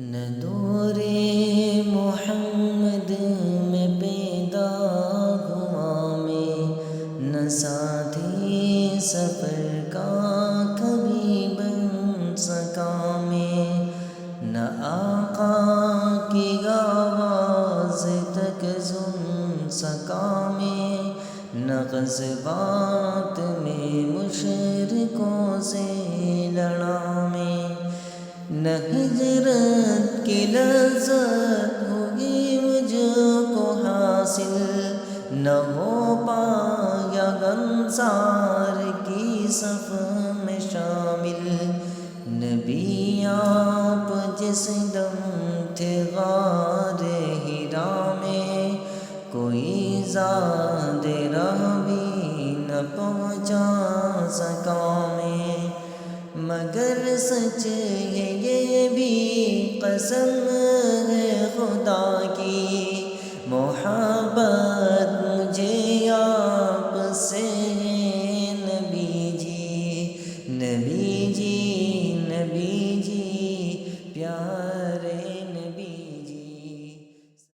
نہ دور محمد میں پیدا ہوا میں، نہ ساتھی سفر کا کبھی بن سکا میں، نہ آقا کی آواز تک سن سکا میں، نہ غزوات میں مشرکوں سے لڑا میں، نہ ہجرت کی لذت ہوئی مجھ کو حاصل، نہ ہو پایا انصار کی صف میں شامل۔ نبی آپ جس دم تھے غار حرا میں، کوئی زاد راہ بھی نہ پہنچا سکا میں، مگر سچ ہے یہ بھی قسم ہے خدا کی، محبت مجھے آپ سے ہے نبی جی، نبی